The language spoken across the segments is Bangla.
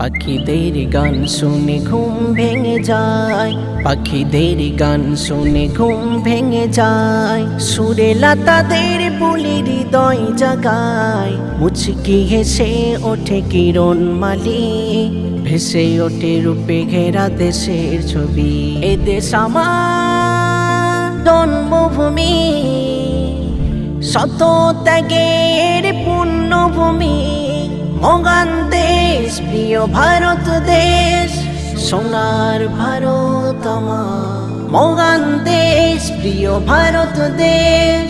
পাখিদের গান শুনে ঘুম ভেঙে যায়, পাখিদের গান শুনে ঘুম ভেঙে যায়। সুরে লতাদের বুলি হৃদয় জাগায়, মুচকি হেসে ওঠে কিরণ মালি, ভেসে ওঠে রূপে ঘেরা দেশের ছবি। এ দেশ আমার জন্মভূমি, শত ত্যাগের পুণ্যভূমি। মগান দেশ, প্রিয় ভারত দেশ, সোনার ভারত আমার। মগান দেশ, প্রিয় ভারত দেশ,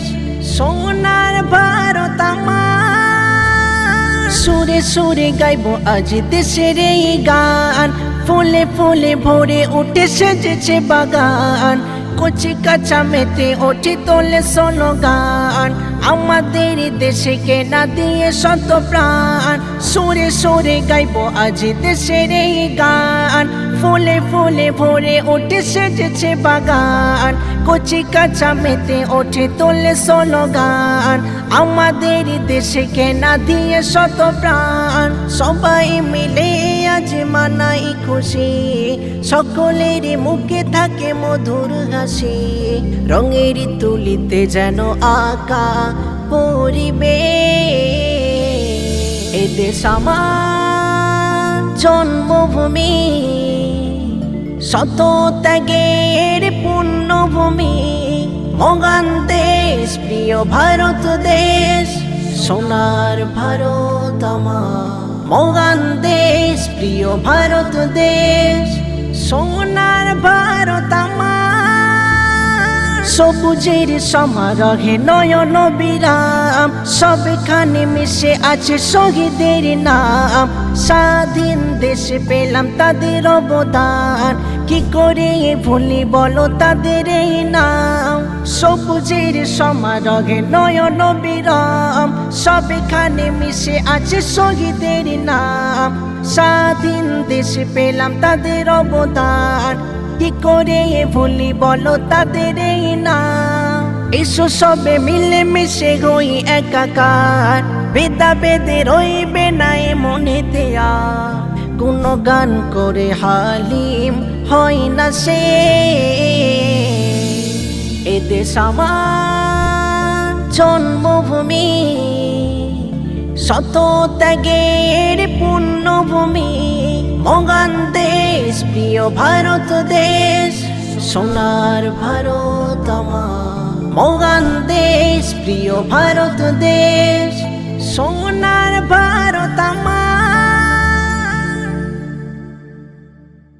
সোনার ভারত আমার। সুরে সুরে গাইব আজ দেশের এই গান, ফুলে ফুলে ভরে উঠে সেজেছে বাগান। কচি কাঁচা মেতে ওঠে তোলে স্লোগান, আমাদের দেশে কেনা দিয়ে শত প্রাণ। সুরে সুরে গাইব আজ দেশের এই গান, ফুলে ফুলে ভরে ওঠে সেজেছে বাগান। কচি কাঁচা মেতে ওঠে তোলে স্লোগান, আমাদের দেশে কেনা দিয়ে শত প্রাণ। সবাই মিলে আজ মানাই খুশি, সকলের মুখে থাকে মধুর হাসি। রঙের তুলিতে যেন আঁকা পরিবেশ। এ দেশ আমার জন্মভূমি, শত ত্যাগের পুণ্যভূমি। মগান দেশ, প্রিয় ভারত দেশ, সোনার ভারত আমার। মগান দেশ, প্রিয় ভারত দেশ, সোনার ভারত আমার। সবুজের সমারোহে নয়ন বিরাম, সবখানে মিশে আছে শহীদের নাম। স্বাধীন দেশে পেলাম তাদের অবদান, কি করে ভুলি বলো তাদের এই নাম। সবুজের সমারোহে নয়ন বিরাম, সবখানে মিশে আছে শহীদের নাম। স্বাধীন দেশে পেলাম তাদের অবদান, কি করে ভুলি বলো তাদের এই নাম। এসো সবে মিলে মিশে হই একাকার, ভেদাভেদে রইবে না এ মনেতে আর। কোনো গান করে হালিম হয় না সে। এ দেশ আমার জন্মভূমি, শত ত্যাগের পুণ্যভূমি। মগান দেশ, প্রিয় ভারত দেশ, সোনার ভারত আমার। মগান দেশ, প্রিয় ভারত দেশ, সোনার ভারত আমার।